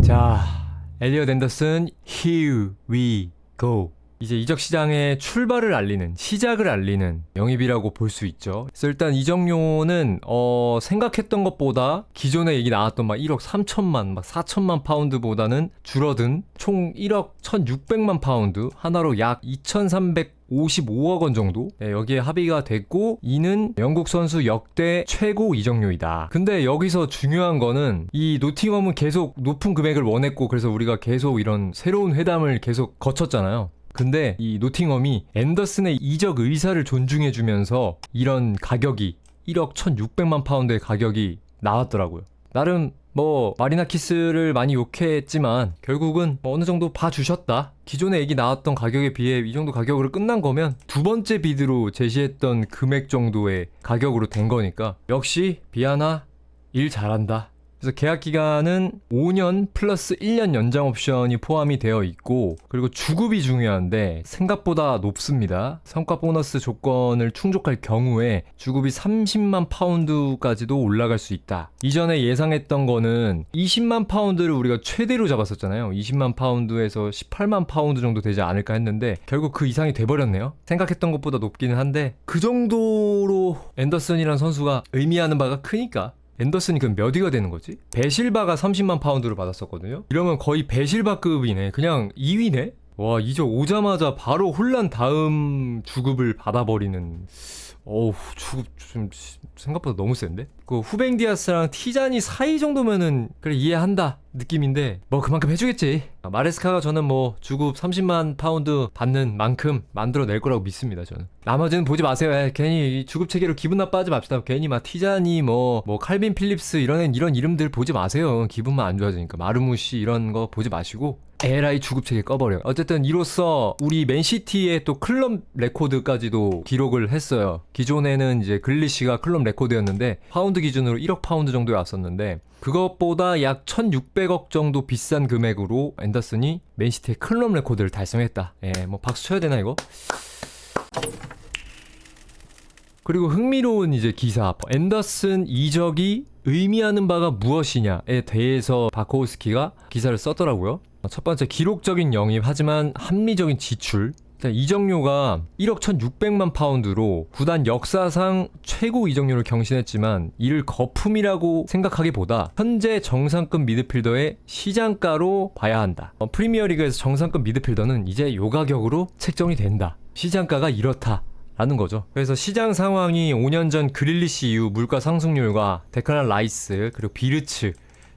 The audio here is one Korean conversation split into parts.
자, 엘리엇 앤더슨, here we go. 이제 이적 시장의 출발을 알리는, 시작을 알리는 영입이라고 볼 수 있죠. 그래서 일단 이적료는 생각했던 것보다 기존에 얘기 나왔던 막 1억 3천만, 막 4천만 파운드보다는 줄어든 총 1억 1,600만 파운드, 하나로 약 2,355억 원 정도, 여기에 합의가 됐고, 이는 영국 선수 역대 최고 이적료이다. 근데 여기서 중요한 거는 이 노팅엄은 계속 높은 금액을 원했고, 그래서 우리가 계속 이런 새로운 회담을 계속 거쳤잖아요. 근데 이 노팅엄이 앤더슨의 이적 의사를 존중해주면서 이런 가격이 1억 1,600만 파운드의 가격이 나왔더라고요. 나름 뭐 마리나키스를 많이 욕했지만 결국은 어느 정도 봐주셨다. 기존에 얘기 나왔던 가격에 비해 이 정도 가격으로 끝난 거면 두 번째 비드로 제시했던 금액 정도의 가격으로 된 거니까 역시 비아나 일 잘한다. 그래서 계약 기간은 5년 플러스 1년 연장 옵션이 포함이 되어 있고, 그리고 주급이 중요한데 생각보다 높습니다. 성과 보너스 조건을 충족할 경우에 주급이 30만 파운드까지도 올라갈 수 있다. 이전에 예상했던 거는 20만 파운드를 우리가 최대로 잡았었잖아요. 20만 파운드에서 18만 파운드 정도 되지 않을까 했는데 결국 그 이상이 돼버렸네요. 생각했던 것보다 높기는 한데 그 정도로 앤더슨이라는 선수가 의미하는 바가 크니까. 앤더슨이 그럼 몇 위가 되는 거지? 베실바가 30만 파운드를 받았었거든요? 이러면 거의 베실바급이네. 그냥 2위네? 와, 이적 오자마자 바로 홀란 다음 주급을 받아버리는. 어우, 주급 좀 생각보다 너무 센데? 그 후뱅 디아스랑 티잔이 사이 정도면은 그래 이해한다 느낌인데 뭐 그만큼 해주겠지. 마레스카가 저는 뭐 주급 30만 파운드 받는 만큼 만들어낼 거라고 믿습니다. 저는 나머지는 보지 마세요. 괜히 주급 체계로 기분 나빠하지 맙시다. 괜히 막 티잔이 뭐 칼빈 필립스 이런 이름들 보지 마세요. 기분만 안 좋아지니까. 마르무시 이런 거 보지 마시고 에라이 주급체계 꺼버려요. 어쨌든 이로써 우리 맨시티의 또 클럽 레코드까지도 기록을 했어요. 기존에는 이제 글리시가 클럽 레코드였는데 파운드 기준으로 1억 파운드 정도에 왔었는데 그것보다 약 1,600억 정도 비싼 금액으로 앤더슨이 맨시티의 클럽 레코드를 달성했다. 뭐 박수 쳐야 되나 이거? 그리고 흥미로운 이제 기사, 앤더슨 이적이 의미하는 바가 무엇이냐에 대해서 바코우스키가 기사를 썼더라고요. 첫 번째, 기록적인 영입 하지만 합리적인 지출. 이적료가 1억 1,600만 파운드로 구단 역사상 최고 이적료를 경신했지만 이를 거품이라고 생각하기보다 현재 정상급 미드필더의 시장가로 봐야 한다. 프리미어리그에서 정상급 미드필더는 이제 요 가격으로 책정이 된다. 시장가가 이렇다. 라는 거죠. 그래서 시장 상황이 5년 전 그릴리시 이후 물가 상승률과 데클란 라이스 그리고 비르츠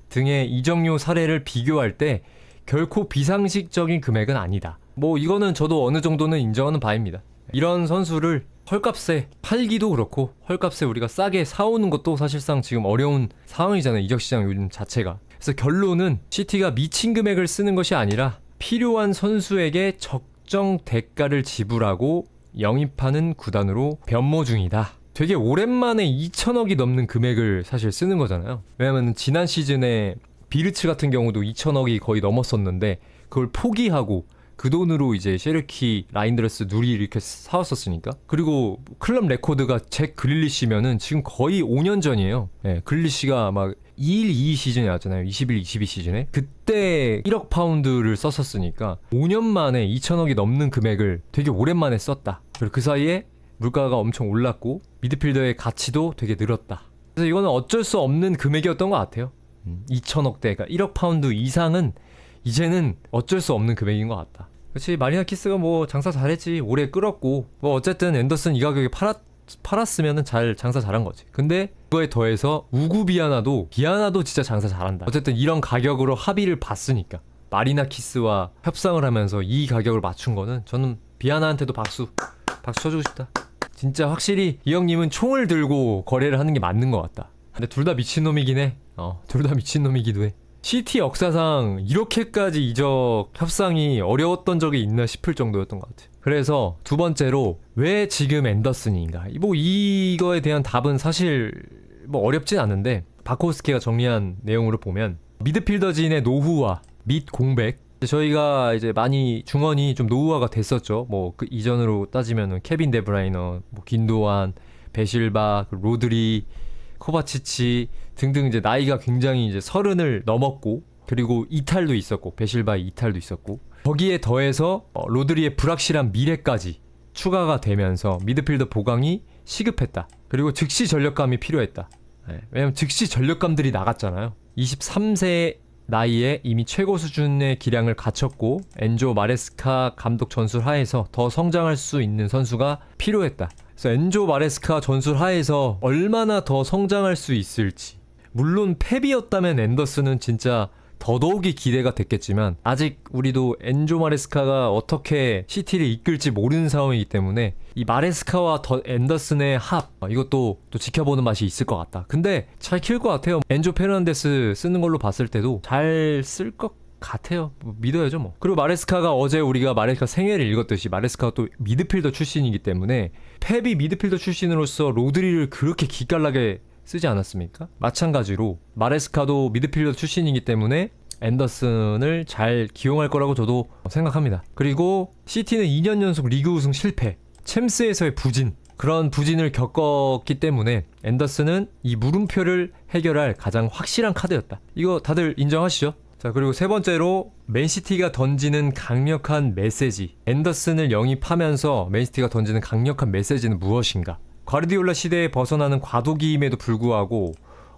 등의 이적료 사례를 비교할 때 결코 비상식적인 금액은 아니다. 뭐 이거는 저도 어느 정도는 인정하는 바입니다. 이런 선수를 헐값에 팔기도 그렇고 헐값에 우리가 싸게 사오는 것도 사실상 지금 어려운 상황이잖아요. 이적시장 요즘 자체가. 그래서 결론은 시티가 미친 금액을 쓰는 것이 아니라 필요한 선수에게 적정 대가를 지불하고 영입하는 구단으로 변모 중이다. 되게 오랜만에 2천억이 넘는 금액을 사실 쓰는 거잖아요. 왜냐면 지난 시즌에 비르츠 같은 경우도 2천억이 거의 넘었었는데 그걸 포기하고 그 돈으로 이제 셰르키, 라인드레스, 누리 이렇게 사왔었으니까. 그리고 클럽 레코드가 잭 그릴리시면은 지금 거의 5년 전이에요. 그릴리시가 막 21-22 시즌에 왔잖아요. 21-22 시즌에. 그때 1억 파운드를 썼었으니까 5년 만에 2천억이 넘는 금액을 되게 오랜만에 썼다. 그리고 그 사이에 물가가 엄청 올랐고 미드필더의 가치도 되게 늘었다. 그래서 이거는 어쩔 수 없는 금액이었던 것 같아요. 2천억대, 그러니까 1억 파운드 이상은 이제는 어쩔 수 없는 금액인 것 같다. 그렇지, 마리나키스가 뭐 장사 잘했지. 오래 끌었고 뭐 어쨌든 앤더슨 이 가격에 팔았으면은 잘 장사 잘한 거지. 근데 그거에 더해서 우구 비아나도 진짜 장사 잘한다. 어쨌든 이런 가격으로 합의를 봤으니까 마리나키스와 협상을 하면서 이 가격을 맞춘 거는 저는 비아나한테도 박수 쳐주고 싶다. 진짜 확실히 이 형님은 총을 들고 거래를 하는 게 맞는 것 같다. 근데 둘 다 미친놈이긴 해. 둘 다 미친놈이기도 해. 시티 역사상 이렇게까지 이적 협상이 어려웠던 적이 있나 싶을 정도였던 것 같아요. 그래서 두 번째로 왜 지금 앤더슨인가? 뭐 이거에 대한 답은 사실 뭐 어렵진 않은데 바코스키가 정리한 내용으로 보면 미드필더진의 노후화 및 공백. 저희가 이제 많이 중원이 좀 노후화가 됐었죠. 뭐 그 이전으로 따지면은 케빈 데브라이너, 뭐 긴도안, 베실바, 로드리, 코바치치 등등 이제 나이가 굉장히 이제 30을 넘었고 그리고 이탈도 있었고 베실바의 이탈도 있었고 거기에 더해서 로드리의 불확실한 미래까지 추가가 되면서 미드필더 보강이 시급했다. 그리고 즉시 전력감이 필요했다. 왜냐면 즉시 전력감들이 나갔잖아요. 23세 나이에 이미 최고 수준의 기량을 갖췄고 엔조 마레스카 감독 전술 하에서 더 성장할 수 있는 선수가 필요했다. 그래서 엔조 마레스카 전술 하에서 얼마나 더 성장할 수 있을지, 물론 펩이었다면 앤더슨은 진짜 더더욱이 기대가 됐겠지만 아직 우리도 엔조 마레스카가 어떻게 시티를 이끌지 모르는 상황이기 때문에 이 마레스카와 더 앤더슨의 합 이것도 또 지켜보는 맛이 있을 것 같다. 근데 잘 키울 것 같아요. 엔조 페르난데스 쓰는 걸로 봤을 때도 잘 쓸 것 같아요. 믿어야죠 뭐. 그리고 마레스카가 어제 우리가 마레스카 생애를 읽었듯이 마레스카가 또 미드필더 출신이기 때문에 펩이 미드필더 출신으로서 로드리를 그렇게 기깔나게 쓰지 않았습니까? 마찬가지로 마레스카도 미드필더 출신이기 때문에 앤더슨을 잘 기용할 거라고 저도 생각합니다. 그리고 시티는 2년 연속 리그 우승 실패, 챔스에서의 부진, 그런 부진을 겪었기 때문에 앤더슨은 이 물음표를 해결할 가장 확실한 카드였다. 이거 다들 인정하시죠? 자, 그리고 세 번째로 맨시티가 던지는 강력한 메시지, 앤더슨을 영입하면서 맨시티가 던지는 강력한 메시지는 무엇인가? 과르디올라 시대에 벗어나는 과도기임에도 불구하고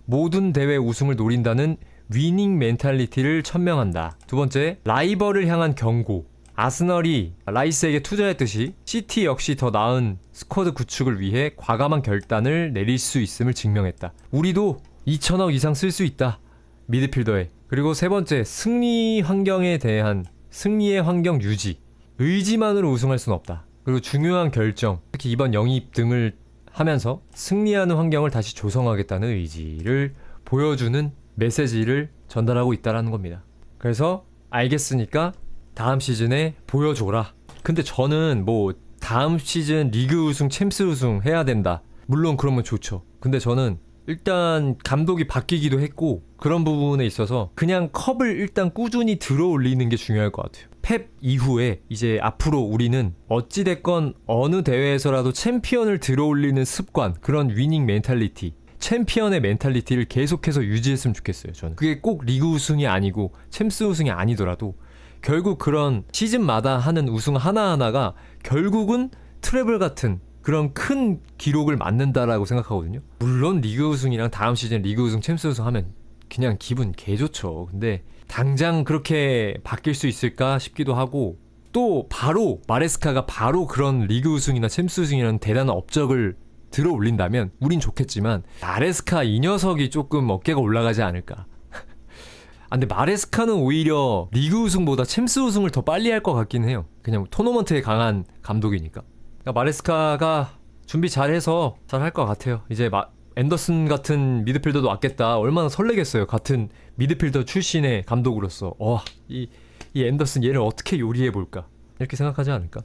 모든 대회 우승을 노린다는 위닝 멘탈리티를 천명한다. 두 번째, 라이벌을 향한 경고. 아스널이 라이스에게 투자했듯이 시티 역시 더 나은 스쿼드 구축을 위해 과감한 결단을 내릴 수 있음을 증명했다. 우리도 2천억 이상 쓸 수 있다. 미드필더에. 그리고 세 번째, 승리 환경에 대한 승리의 환경 유지. 의지만으로 우승할 수는 없다. 그리고 중요한 결정, 특히 이번 영입 등을 하면서 승리하는 환경을 다시 조성하겠다는 의지를 보여주는 메시지를 전달하고 있다는 겁니다. 그래서 알겠으니까 다음 시즌에 보여줘라. 근데 저는 뭐 다음 시즌 리그 우승, 챔스 우승 해야 된다. 물론 그러면 좋죠. 근데 저는 일단 감독이 바뀌기도 했고 그런 부분에 있어서 그냥 컵을 일단 꾸준히 들어 올리는 게 중요할 것 같아요. 펩 이후에 이제 앞으로 우리는 어찌됐건 어느 대회에서라도 챔피언을 들어 올리는 습관, 그런 위닝 멘탈리티, 챔피언의 멘탈리티를 계속해서 유지했으면 좋겠어요. 저는 그게 꼭 리그 우승이 아니고 챔스 우승이 아니더라도 결국 그런 시즌마다 하는 우승 하나하나가 결국은 트래블 같은 그런 큰 기록을 만든다라고 생각하거든요. 물론 리그 우승이랑 다음 시즌 리그 우승, 챔스 우승 하면 그냥 기분 개 좋죠. 근데 당장 그렇게 바뀔 수 있을까 싶기도 하고, 또 바로 마레스카가 바로 그런 리그 우승이나 챔스 우승이라는 대단한 업적을 들어 올린다면 우린 좋겠지만 마레스카 이 녀석이 조금 어깨가 올라가지 않을까. 근데 마레스카는 오히려 리그 우승보다 챔스 우승을 더 빨리 할 것 같긴 해요. 그냥 토너먼트에 강한 감독이니까. 그러니까 마레스카가 준비 잘해서 잘 할 것 같아요. 이제 앤더슨 같은 미드필더도 왔겠다. 얼마나 설레겠어요. 같은 미드필더 출신의 감독으로서 이 앤더슨 얘를 어떻게 요리해볼까 이렇게 생각하지 않을까.